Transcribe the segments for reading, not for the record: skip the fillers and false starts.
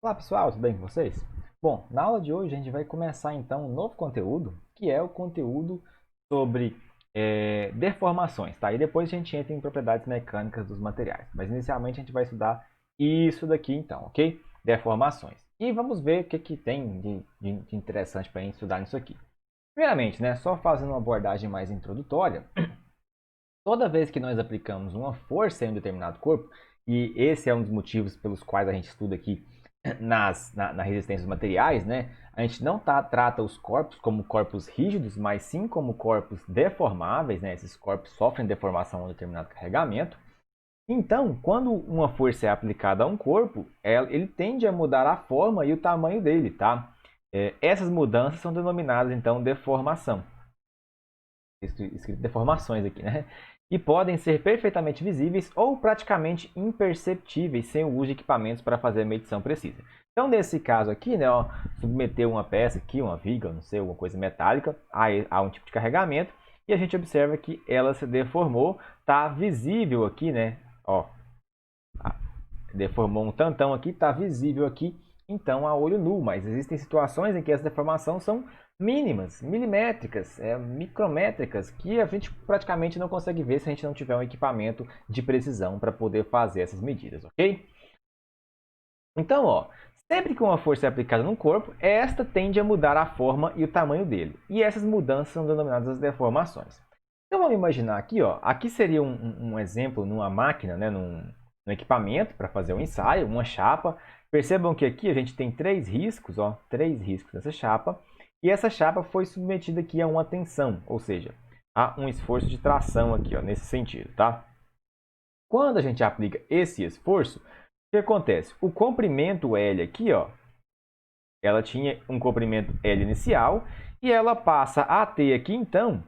Olá pessoal, tudo bem com vocês? Bom, na aula de hoje a gente vai começar então um novo conteúdo, que é o conteúdo sobre deformações, tá? E depois a gente entra em propriedades mecânicas dos materiais. Mas inicialmente a gente vai estudar isso daqui então, ok? Deformações. E vamos ver o que, que tem de interessante para a gente estudar nisso aqui. Primeiramente, né, só fazendo uma abordagem mais introdutória, toda vez que nós aplicamos uma força em um determinado corpo, e esse é um dos motivos pelos quais a gente estuda aqui na resistência dos materiais, né? A gente não trata os corpos como corpos rígidos, mas sim como corpos deformáveis, né? Esses corpos sofrem deformação a um determinado carregamento. Então, quando uma força é aplicada a um corpo, ele tende a mudar a forma e o tamanho dele, tá? Essas mudanças são denominadas, então, deformação. Escrito deformações aqui, né? E podem ser perfeitamente visíveis ou praticamente imperceptíveis sem o uso de equipamentos para fazer a medição precisa. Então, nesse caso aqui, né, ó, submeter uma peça aqui, uma viga, não sei, alguma coisa metálica, a um tipo de carregamento, e a gente observa que ela se deformou, tá visível aqui, né, ó, deformou um tantão aqui, tá visível aqui, então a olho nu, mas existem situações em que essa deformação são mínimas, milimétricas, micrométricas, que a gente praticamente não consegue ver se a gente não tiver um equipamento de precisão para poder fazer essas medidas, ok? Então, ó, sempre que uma força é aplicada no corpo, esta tende a mudar a forma e o tamanho dele. E essas mudanças são denominadas as deformações. Então vamos imaginar aqui, ó, aqui seria um exemplo numa máquina, né, num equipamento para fazer um ensaio, uma chapa. Percebam que aqui a gente tem três riscos, ó, três riscos nessa chapa. E essa chapa foi submetida aqui a uma tensão, ou seja, a um esforço de tração aqui, ó, nesse sentido, tá? Quando a gente aplica esse esforço, o que acontece? O comprimento L aqui, ó, ela tinha um comprimento L inicial e ela passa a ter aqui então,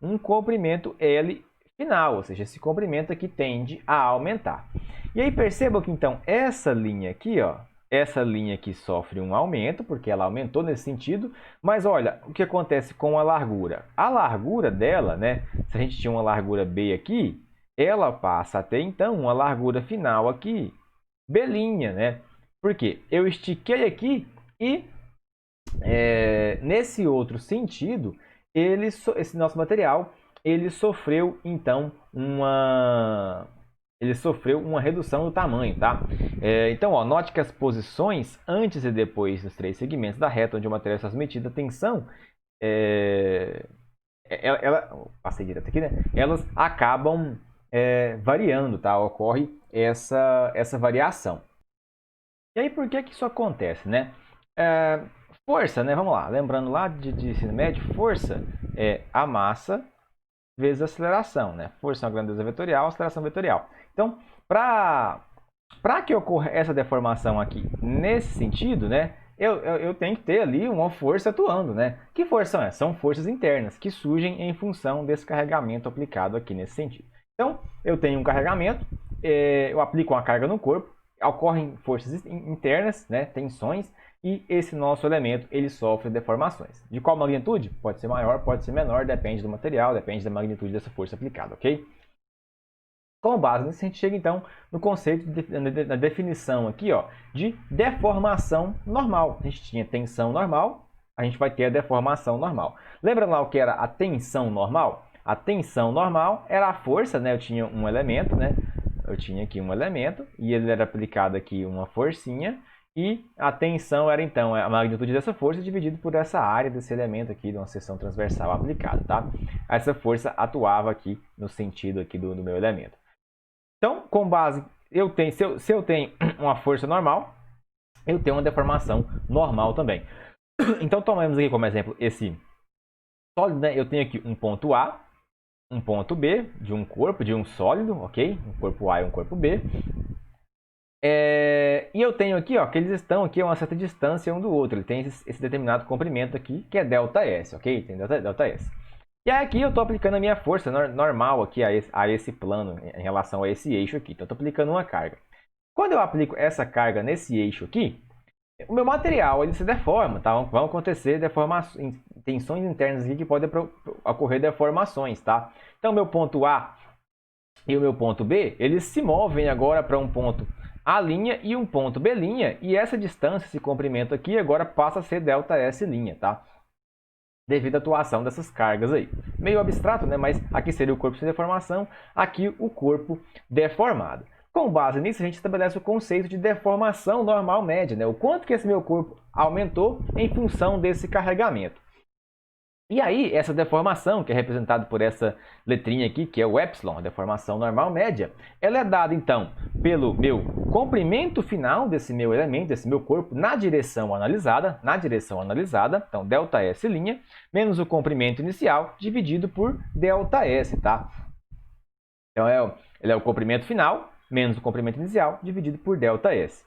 um comprimento L final, ou seja, esse comprimento aqui tende a aumentar. E aí percebam que então essa linha aqui, ó, essa linha aqui sofre um aumento, porque ela aumentou nesse sentido, mas olha o que acontece com a largura. A largura dela, né, se a gente tinha uma largura B aqui, ela passa a ter então uma largura final aqui, B', né? Porque eu estiquei aqui e nesse outro sentido, esse nosso material ele sofreu então uma redução do tamanho, tá? Então, ó, note que as posições antes e depois dos três segmentos da reta onde o material está submetido à tensão, passei direto aqui, né? Elas acabam variando, tá? Ocorre essa variação. E aí, por que que isso acontece, né? Força, né? Vamos lá. Lembrando lá de ensino médio, força é a massa vezes a aceleração, né? Força é uma grandeza vetorial, aceleração vetorial. Então, para que ocorra essa deformação aqui nesse sentido, né? Eu tenho que ter ali uma força atuando, né? Que força são essas? São forças internas que surgem em função desse carregamento aplicado aqui nesse sentido. Então, eu tenho um carregamento, eu aplico uma carga no corpo, ocorrem forças internas, né? Tensões, e esse nosso elemento ele sofre deformações. De qual magnitude? Pode ser maior, pode ser menor, depende do material, depende da magnitude dessa força aplicada, ok? Com base nisso, a gente chega então no conceito, na definição aqui, ó, de deformação normal. A gente tinha tensão normal, a gente vai ter a deformação normal. Lembra lá o que era a tensão normal? A tensão normal era a força, né? Eu tinha um elemento, né? Eu tinha aqui um elemento e ele era aplicado aqui uma forcinha e a tensão era então a magnitude dessa força dividido por essa área desse elemento aqui de uma seção transversal aplicada, tá? Essa força atuava aqui no sentido aqui do meu elemento. Então, com base, se eu tenho uma força normal, eu tenho uma deformação normal também. Então, tomemos aqui como exemplo esse sólido, né? Eu tenho aqui um ponto A, um ponto B de um corpo, de um sólido, ok? Um corpo A e um corpo B. E eu tenho aqui, ó, que eles estão aqui a uma certa distância um do outro. Ele tem esse determinado comprimento aqui, que é ΔS, ok? Tem ΔS. E aqui eu estou aplicando a minha força normal aqui a esse plano em relação a esse eixo aqui. Então, eu estou aplicando uma carga. Quando eu aplico essa carga nesse eixo aqui, o meu material ele se deforma, tá? Vão acontecer tensões internas aqui que podem ocorrer deformações, tá? Então, o meu ponto A e o meu ponto B, eles se movem agora para um ponto A' e um ponto B', e essa distância, esse comprimento aqui, agora passa a ser ΔS', tá? Devido à atuação dessas cargas aí. Meio abstrato, né? Mas aqui seria o corpo sem deformação, aqui o corpo deformado. Com base nisso, a gente estabelece o conceito de deformação normal média, né? O quanto que esse meu corpo aumentou em função desse carregamento. E aí, essa deformação, que é representada por essa letrinha aqui, que é o epsilon, a deformação normal média, ela é dada, então, pelo meu comprimento final desse meu elemento, desse meu corpo, na direção analisada, então, ΔS', menos o comprimento inicial, dividido por ΔS, tá? Então, ele é o comprimento final, menos o comprimento inicial, dividido por ΔS.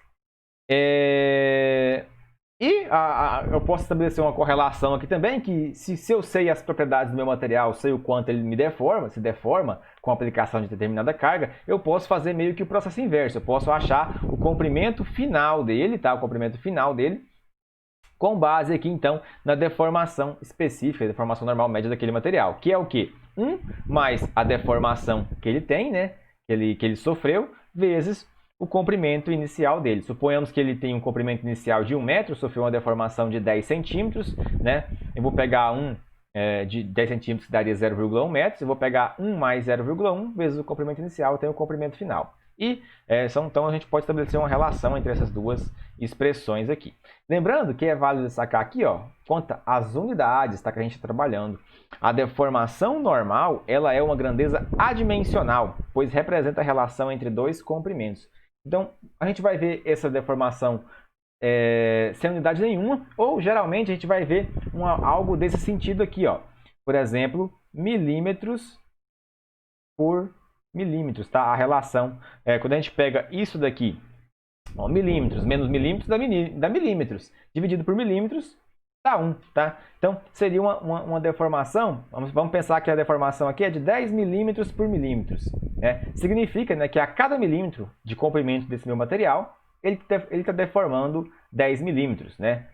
Eu posso estabelecer uma correlação aqui também, que se eu sei as propriedades do meu material, sei o quanto ele se deforma com a aplicação de determinada carga, eu posso fazer meio que o processo inverso. Eu posso achar o comprimento final dele, tá? O comprimento final dele, com base aqui, então, na deformação específica, a deformação normal média daquele material, que é o quê? 1 mais a deformação que ele tem, né? Que ele sofreu, vezes o comprimento inicial dele. Suponhamos que ele tem um comprimento inicial de 1 metro, sofreu uma deformação de 10 centímetros, né? Eu vou pegar de 10 centímetros, que daria 0,1 metros. Eu vou pegar 1 mais 0,1 vezes o comprimento inicial, eu tenho o comprimento final. Então, a gente pode estabelecer uma relação entre essas duas expressões aqui. Lembrando que é válido destacar aqui, ó, quanto às unidades, tá, que a gente está trabalhando. A deformação normal, ela é uma grandeza adimensional, pois representa a relação entre dois comprimentos. Então, a gente vai ver essa deformação sem unidade nenhuma, ou geralmente a gente vai ver algo desse sentido aqui, ó. Por exemplo, milímetros por milímetros, tá? A relação, quando a gente pega isso daqui, ó, milímetros menos milímetros dá milímetros, dividido por milímetros dá 1, tá? Então, seria uma deformação, vamos pensar que a deformação aqui é de 10 milímetros por milímetros. Significa, né, que a cada milímetro de comprimento desse meu material, ele está deformando 10 milímetros, né?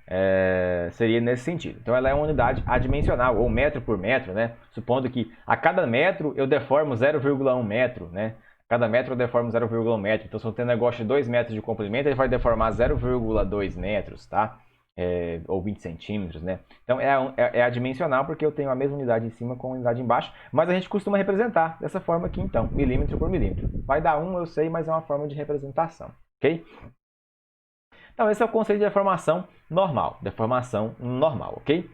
Seria nesse sentido. Então, ela é uma unidade adimensional, ou metro por metro, né? Supondo que a cada metro eu deformo 0,1 metro, né? Cada metro eu deformo 0,1 metro. Então, se eu tenho um negócio de 2 metros de comprimento, ele vai deformar 0,2 metros, tá? Ou 20 centímetros, né? Então, é adimensional porque eu tenho a mesma unidade em cima com a unidade embaixo, mas a gente costuma representar dessa forma aqui, então, milímetro por milímetro. Vai dar 1, eu sei, mas é uma forma de representação, ok? Então, esse é o conceito de deformação normal, ok?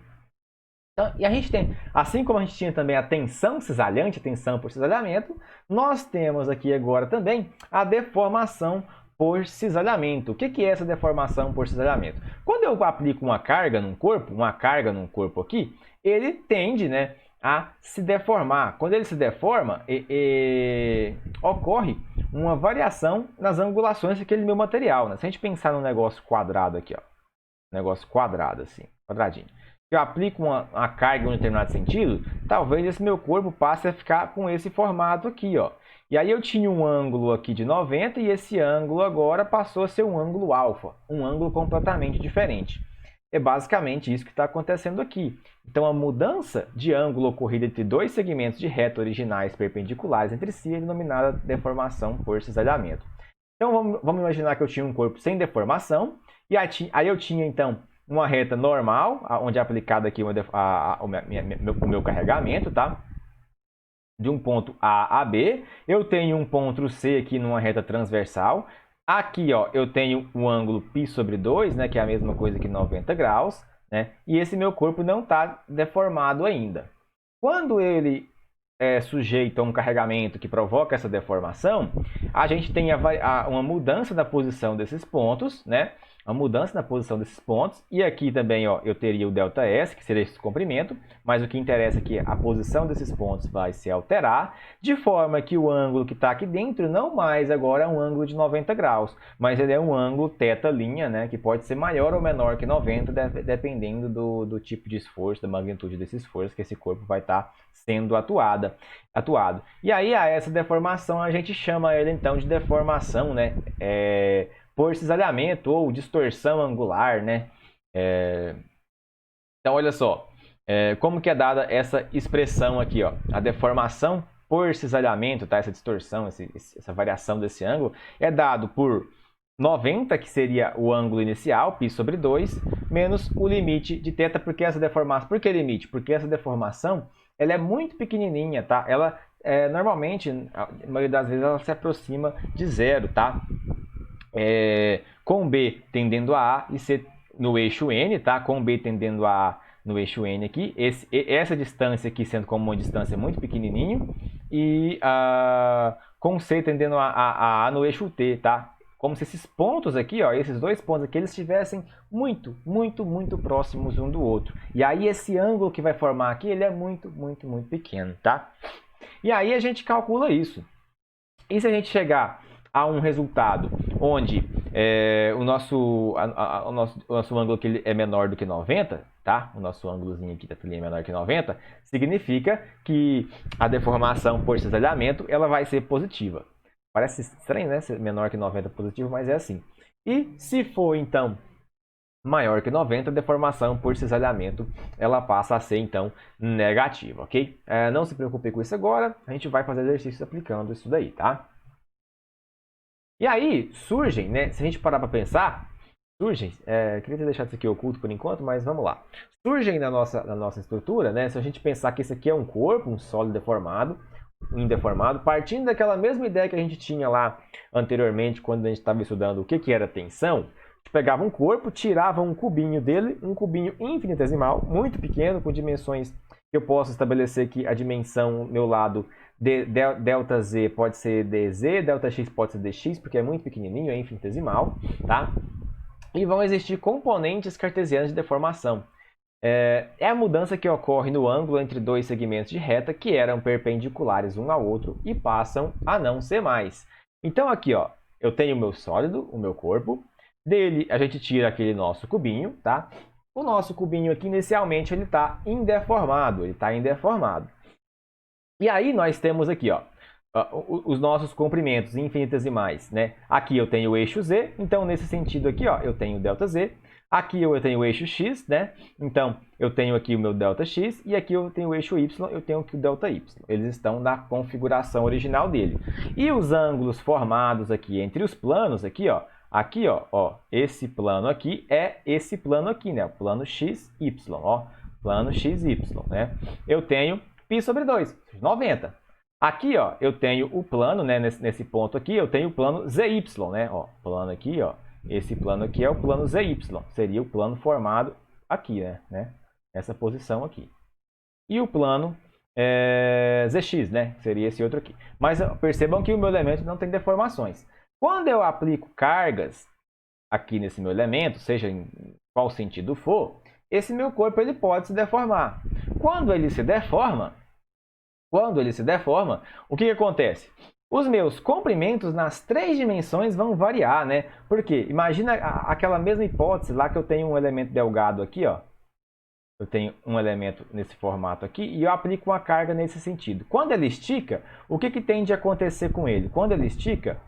Então, e a gente tem, assim como a gente tinha também a tensão cisalhante, a tensão por cisalhamento, nós temos aqui agora também a deformação por cisalhamento. O que é essa deformação por cisalhamento? Quando eu aplico uma carga num corpo aqui, ele tende, né, a se deformar. Quando ele se deforma, ocorre uma variação nas angulações daquele meu material, né? Se a gente pensar num negócio quadrado aqui, ó, negócio quadrado assim, quadradinho. Se eu aplico uma carga em um determinado sentido, talvez esse meu corpo passe a ficar com esse formato aqui, ó. E aí eu tinha um ângulo aqui de 90 e esse ângulo agora passou a ser um ângulo alfa, um ângulo completamente diferente. É basicamente isso que está acontecendo aqui. Então, a mudança de ângulo ocorrida entre dois segmentos de reta originais perpendiculares entre si é denominada deformação por cisalhamento. Então, vamos imaginar que eu tinha um corpo sem deformação, e aí eu tinha, então, uma reta normal, onde é aplicado aqui o meu carregamento, tá? De um ponto A a B. Eu tenho um ponto C aqui numa reta transversal. Aqui, ó, eu tenho um ângulo π sobre 2, né, que é a mesma coisa que 90 graus, né? E esse meu corpo não está deformado ainda. Quando ele é sujeito a um carregamento que provoca essa deformação, a gente tem uma mudança da posição desses pontos, né? A mudança na posição desses pontos, e aqui também, ó, eu teria o ΔS, que seria esse comprimento, mas o que interessa é que a posição desses pontos vai se alterar, de forma que o ângulo que está aqui dentro não mais agora é um ângulo de 90 graus, mas ele é um ângulo θ', né, que pode ser maior ou menor que 90, dependendo do tipo de esforço, da magnitude desse esforço que esse corpo vai estar sendo atuado. E aí, a essa deformação, a gente chama ele então de deformação, né, por cisalhamento ou distorção angular, né? Então, olha só, como que é dada essa expressão aqui, ó, a deformação por cisalhamento, tá? Essa distorção, essa variação desse ângulo, é dado por 90, que seria o ângulo inicial, π sobre 2, menos o limite de θ. Por que essa deformação? Por que limite? Porque essa deformação ela é muito pequenininha, tá? Ela, normalmente, a maioria das vezes, ela se aproxima de zero, tá? Com B tendendo a A e C no eixo N, tá? Com B tendendo a A no eixo N aqui. Essa distância aqui sendo como uma distância muito pequenininho. E com C tendendo a A no eixo T, tá? Como se esses pontos aqui, ó, esses dois pontos aqui, eles estivessem muito, muito, muito próximos um do outro. E aí esse ângulo que vai formar aqui, ele é muito, muito, muito pequeno, tá? E aí a gente calcula isso. E se a gente chegar a um resultado onde o nosso ângulo aqui é menor do que 90, tá? O nosso ângulozinho aqui da trilha é menor que 90, significa que a deformação por cisalhamento ela vai ser positiva. Parece estranho, né? Ser menor que 90 positivo, mas é assim. E se for, então, maior que 90, a deformação por cisalhamento ela passa a ser, então, negativa, ok? Não se preocupe com isso agora, a gente vai fazer exercícios aplicando isso daí, tá? E aí, surgem, né? Se a gente parar para pensar, queria ter deixado isso aqui oculto por enquanto, mas vamos lá. Surgem na nossa estrutura, né? Se a gente pensar que isso aqui é um corpo, um sólido deformado, indeformado, partindo daquela mesma ideia que a gente tinha lá anteriormente, quando a gente estava estudando o que era tensão, a gente pegava um corpo, tirava um cubinho dele, um cubinho infinitesimal, muito pequeno, com dimensões que eu posso estabelecer que a dimensão, meu lado, delta z pode ser dz, delta x pode ser dx, porque é muito pequenininho, é infinitesimal, tá? E vão existir componentes cartesianos de deformação. É a mudança que ocorre no ângulo entre dois segmentos de reta que eram perpendiculares um ao outro e passam a não ser mais. Então aqui, ó, eu tenho o meu sólido, o meu corpo, dele a gente tira aquele nosso cubinho, tá? O nosso cubinho aqui, inicialmente, ele está indeformado, E aí nós temos aqui, ó, os nossos comprimentos infinitesimais, né? Aqui eu tenho o eixo z, então nesse sentido aqui, ó, eu tenho ΔZ. Aqui eu tenho o eixo x, né? Então eu tenho aqui o meu ΔX e aqui eu tenho o eixo y, eu tenho aqui o ΔY. Eles estão na configuração original dele. E os ângulos formados aqui entre os planos aqui, ó, esse plano aqui é esse plano aqui, né? O plano XY, ó, plano XY, né? Eu tenho π sobre 2, 90. Aqui, ó, eu tenho o plano, né, nesse ponto aqui, eu tenho o plano ZY, né? Ó, plano aqui, ó, esse plano aqui é o plano ZY, seria o plano formado aqui, né? Essa posição aqui. E o plano ZX, né? Seria esse outro aqui. Mas percebam que o meu elemento não tem deformações. Quando eu aplico cargas aqui nesse meu elemento, seja em qual sentido for, esse meu corpo ele pode se deformar. Quando ele se deforma, o que acontece? Os meus comprimentos nas três dimensões vão variar, né? Porque imagina aquela mesma hipótese lá que eu tenho um elemento delgado aqui, ó. Eu tenho um elemento nesse formato aqui e eu aplico uma carga nesse sentido. Quando ele estica, o que tende a acontecer com ele? Quando ele estica,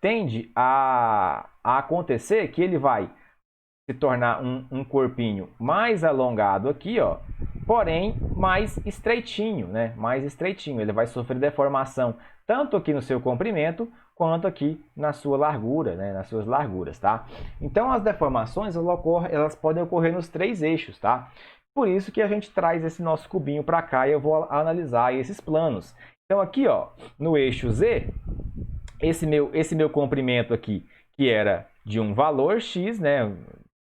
tende a acontecer que ele vai se tornar um corpinho mais alongado aqui, ó, porém mais estreitinho, né? Mais estreitinho. Ele vai sofrer deformação tanto aqui no seu comprimento quanto aqui na sua largura, né? Nas suas larguras, tá? Então as deformações elas podem ocorrer nos três eixos, tá? Por isso que a gente traz esse nosso cubinho para cá e eu vou analisar esses planos. Então aqui, ó, no eixo Z, esse meu comprimento aqui, que era de um valor x, né?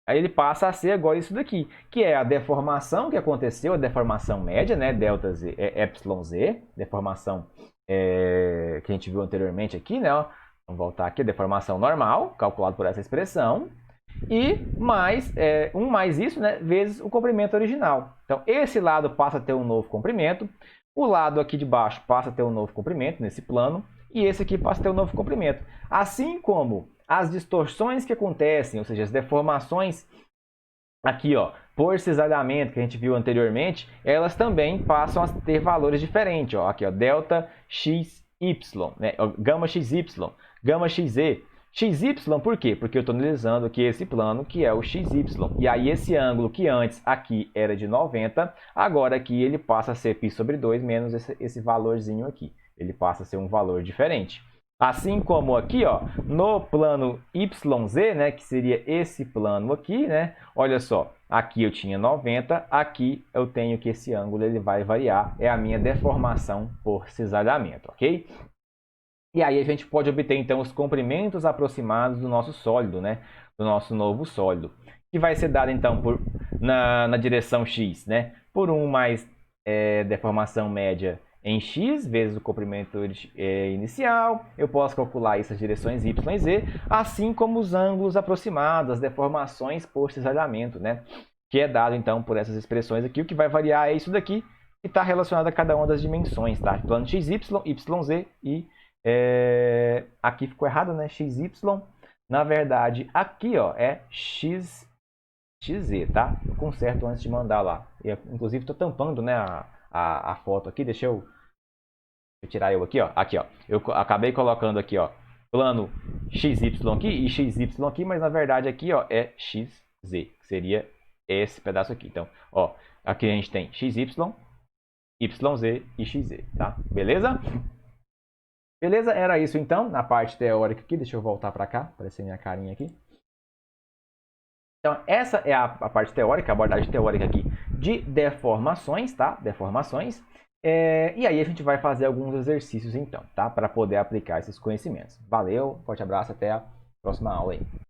Aí ele passa a ser agora isso daqui, que é a deformação que aconteceu, a deformação média, né? Delta Z, epsilon-z, deformação que a gente viu anteriormente aqui, né? Ó, vamos voltar aqui, a deformação normal, calculado por essa expressão, e mais, mais isso, né? Vezes o comprimento original. Então, esse lado passa a ter um novo comprimento, o lado aqui de baixo passa a ter um novo comprimento nesse plano, e esse aqui passa a ter um novo comprimento. Assim como as distorções que acontecem, ou seja, as deformações aqui, ó, por cisalhamento que a gente viu anteriormente, elas também passam a ter valores diferentes, ó, aqui, ó, delta xy, né, gama xy, gama xz. XY por quê? Porque eu estou analisando aqui esse plano que é o XY. E aí esse ângulo que antes aqui era de 90, agora aqui ele passa a ser π sobre 2 menos esse valorzinho aqui. Ele passa a ser um valor diferente. Assim como aqui, ó, no plano YZ, né, que seria esse plano aqui, né? Olha só, aqui eu tinha 90, aqui eu tenho que esse ângulo ele vai variar, é a minha deformação por cisalhamento, ok? E aí a gente pode obter então os comprimentos aproximados do nosso sólido, né? Do nosso novo sólido, que vai ser dado então na direção x, né? Por 1 mais deformação média em x vezes o comprimento inicial. Eu posso calcular essas direções y e z, assim como os ângulos aproximados, as deformações por cisalhamento, né? Que é dado então por essas expressões aqui. O que vai variar é isso daqui, que está relacionado a cada uma das dimensões, tá? Plano xy, yz e aqui ficou errado, né? XY. Na verdade, aqui ó, é XZ, tá? Eu conserto antes de mandar lá. Inclusive, estou tampando, né, a foto aqui. Deixa eu tirar eu aqui, ó. Aqui, ó. Eu acabei colocando aqui, ó, plano XY aqui e XY aqui, mas na verdade aqui, ó, é XZ, que seria esse pedaço aqui. Então, ó, aqui a gente tem XY, YZ e XZ, tá? Beleza? Beleza? Era isso então, na parte teórica aqui. Deixa eu voltar para cá, aparecer minha carinha aqui. Então, essa é a parte teórica, a abordagem teórica aqui de deformações, tá? Deformações. E aí a gente vai fazer alguns exercícios então, tá? Para poder aplicar esses conhecimentos. Valeu, forte abraço, até a próxima aula aí.